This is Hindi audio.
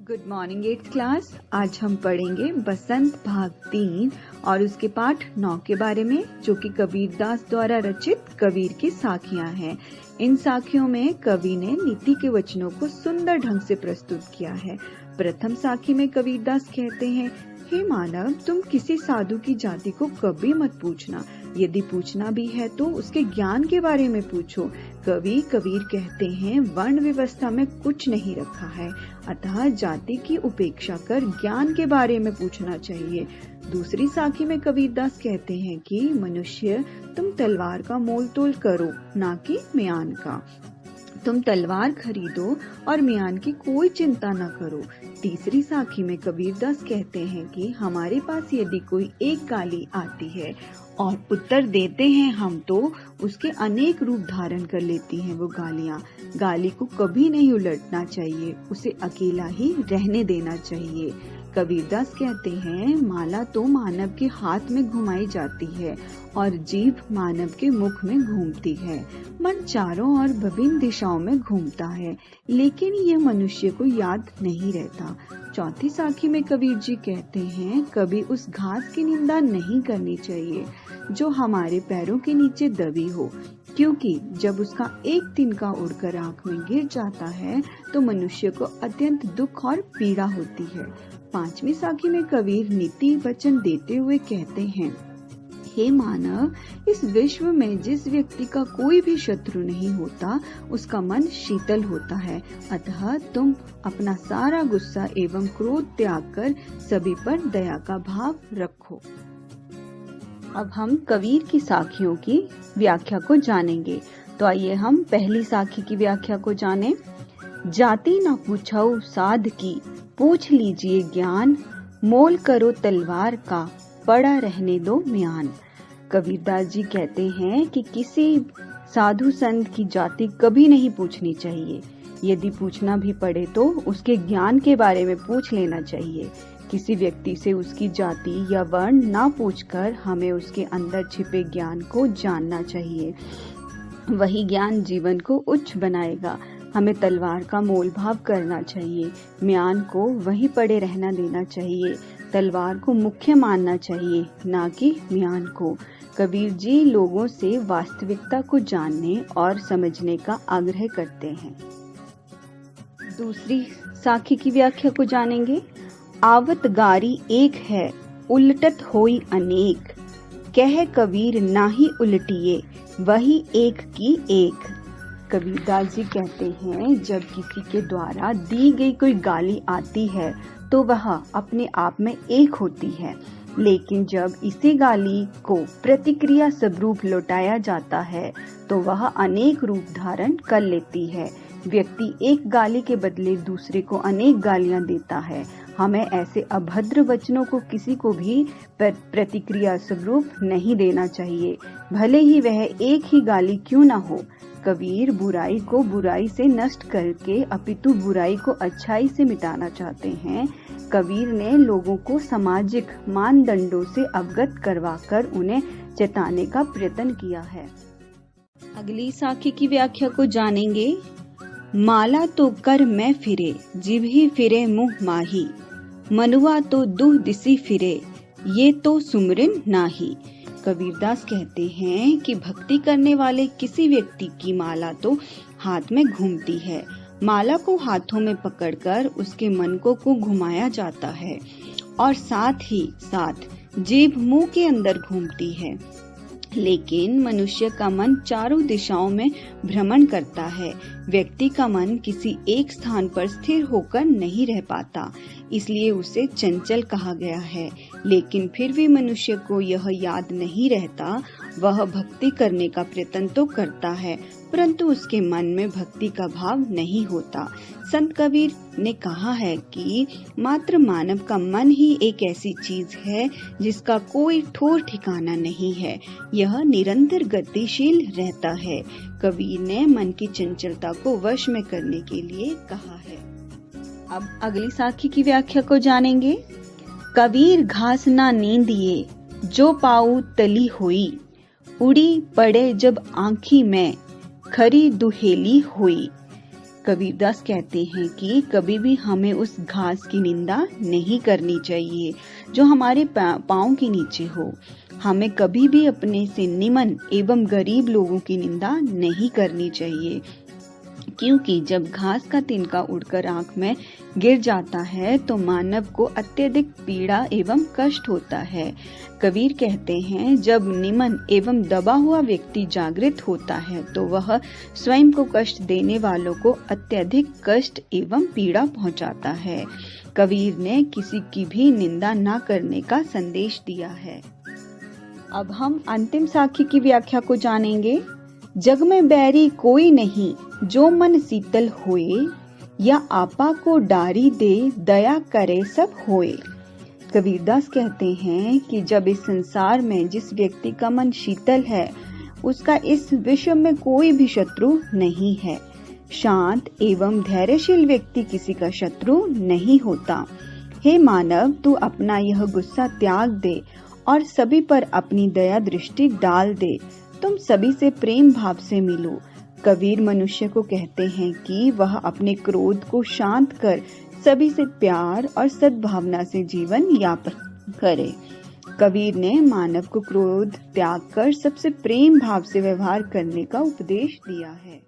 Good morning 8th class. आज हम पढ़ेंगे बसंत भाग 3 और उसके पाठ 9 के बारे में, जो कि कबीरदास द्वारा रचित कबीर की साखियां हैं। इन साखियों में कवि ने नीति के वचनों को सुंदर ढंग से प्रस्तुत किया है। प्रथम साखी में कबीरदास कहते हैं, हे मानव, तुम किसी साधु की जाति को कभी मत पूछना। यदि पूछना भी है तो उसके ज्ञान के बारे में पूछो। कबीर कहते हैं, वर्ण व्यवस्था में कुछ नहीं रखा है, अतः जाति की उपेक्षा कर ज्ञान के बारे में पूछना चाहिए। दूसरी साखी में कबीरदास कहते हैं कि मनुष्य, तुम तलवार का मोल तोल करो, ना कि म्यान का। तुम तलवार खरीदो और म्यान की कोई चिंता न करो। तीसरी साखी में कबीरदास कहते हैं कि हमारे पास यदि कोई एक गाली आती है और उत्तर देते हैं हम, तो उसके अनेक रूप धारण कर लेती हैं वो गालियाँ। गाली को कभी नहीं उलटना चाहिए, उसे अकेला ही रहने देना चाहिए। कबीरदास कहते हैं, माला तो मानव के हाथ में घुमाई जाती है और जीभ मानव के मुख में घूमती है। मन चारों ओर विभिन्न दिशाओं में घूमता है, लेकिन यह मनुष्य को याद नहीं रहता। चौथी साखी में कबीर जी कहते हैं, कभी उस घास की निंदा नहीं करनी चाहिए जो हमारे पैरों के नीचे दबी हो, क्योंकि जब उसका एक तिनका उड़कर आंख में गिर जाता है तो मनुष्य को अत्यंत दुख और पीड़ा होती है। पांचवी साखी में कबीर नीति वचन देते हुए कहते हैं, हे मानव, इस विश्व में जिस व्यक्ति का कोई भी शत्रु नहीं होता, उसका मन शीतल होता है। अतः तुम अपना सारा गुस्सा एवं क्रोध त्याग कर सभी पर दया का भाव रखो। अब हम कबीर की साखियों की व्याख्या को जानेंगे। तो आइए हम पहली साखी की व्याख्या को जानें। जाति न पूछो साध की, पूछ लीजिए ज्ञान, मोल करो तलवार का, पड़ा रहने दो म्यान। कबीरदास जी कहते हैं कि किसी साधु संत की जाति कभी नहीं पूछनी चाहिए। यदि पूछना भी पड़े तो उसके ज्ञान के बारे में पूछ लेना चाहिए। किसी व्यक्ति से उसकी जाति या वर्ण ना पूछकर हमें उसके अंदर छिपे ज्ञान को जानना चाहिए। वही ज्ञान जीवन को उच्च बनाएगा। हमें तलवार का मोल भाव करना चाहिए, म्यान को वहीं पड़े रहना देना चाहिए। तलवार को मुख्य मानना चाहिए, ना कि म्यान को। कबीर जी लोगों से वास्तविकता को जानने और समझने का आग्रह करते हैं। दूसरी साखी की व्याख्या को जानेंगे। आवत गारी एक है, उलटत होई अनेक, कह कबीर नाही उलटिए, वही एक की एक। कबीरदास जी कहते हैं, जब किसी के द्वारा दी गई कोई गाली आती है तो वह अपने आप में एक होती है, लेकिन जब इसी गाली को प्रतिक्रिया स्वरूप लौटाया जाता है तो वह अनेक रूप धारण कर लेती है। व्यक्ति एक गाली के बदले दूसरे को अनेक गालियां देता है। हमें ऐसे अभद्र वचनों को किसी को भी प्रतिक्रिया स्वरूप नहीं देना चाहिए, भले ही वह एक ही गाली क्यों न हो। कबीर बुराई को बुराई से नष्ट करके अपितु बुराई को अच्छाई से मिटाना चाहते हैं। कबीर ने लोगों को सामाजिक मानदंडों से अवगत करवाकर उन्हें चेताने का प्रयत्न किया है। अगली साखी की व्याख्या को जानेंगे। माला तो कर मैं फिरे, जिभ ही फिरे मुँह माही, मनुआ तो दुह दिसी फिरे, ये तो सुमरिन नाही। कबीरदास कहते हैं कि भक्ति करने वाले किसी व्यक्ति की माला तो हाथ में घूमती है। माला को हाथों में पकड़कर उसके मन को घुमाया जाता है और साथ ही साथ जीभ मुंह के अंदर घूमती है। लेकिन मनुष्य का मन चारों दिशाओं में भ्रमण करता है। व्यक्ति का मन किसी एक स्थान पर स्थिर होकर नहीं रह पाता, इसलिए उसे चंचल कहा गया है। लेकिन फिर भी मनुष्य को यह याद नहीं रहता। वह भक्ति करने का प्रयत्न तो करता है, परंतु उसके मन में भक्ति का भाव नहीं होता। संत कबीर ने कहा है कि मात्र मानव का मन ही एक ऐसी चीज है जिसका कोई ठोर ठिकाना नहीं है। यह निरंतर गतिशील रहता है। कबीर ने मन की चंचलता को वश में करने के लिए कहा है। अब अगली साखी की व्याख्या को जानेंगे। कबीर घास ना नींदिए, जो पाऊ तली होई, उड़ी पड़े जब आँखी में, खरी दुहेली हुई। कबीरदास कहते हैं कि कभी भी हमें उस घास की निंदा नहीं करनी चाहिए जो हमारे पाँव के नीचे हो। हमें कभी भी अपने से निमन एवं गरीब लोगों की निंदा नहीं करनी चाहिए, क्योंकि जब घास का तिनका उड़कर आंख में गिर जाता है तो मानव को अत्यधिक पीड़ा एवं कष्ट होता है। कबीर कहते हैं, जब निमन एवं दबा हुआ व्यक्ति जागृत होता है तो वह स्वयं को कष्ट देने वालों को अत्यधिक कष्ट एवं पीड़ा पहुंचाता है। कबीर ने किसी की भी निंदा न करने का संदेश दिया है। अब हम अंतिम साखी की व्याख्या को जानेंगे। जग में बैरी कोई नहीं, जो मन शीतल होए, या आपा को डारी दे, दया करे सब होए। कबीरदास कहते हैं कि जब इस संसार में जिस व्यक्ति का मन शीतल है, उसका इस विश्व में कोई भी शत्रु नहीं है। शांत एवं धैर्यशील व्यक्ति किसी का शत्रु नहीं होता। हे मानव, तू अपना यह गुस्सा त्याग दे और सभी पर अपनी दया दृष्टि डाल दे। तुम सभी से प्रेम भाव से मिलो। कबीर मनुष्य को कहते हैं कि वह अपने क्रोध को शांत कर सभी से प्यार और सद्भावना से जीवन यापन करे। कबीर ने मानव को क्रोध त्याग कर सबसे प्रेम भाव से व्यवहार करने का उपदेश दिया है।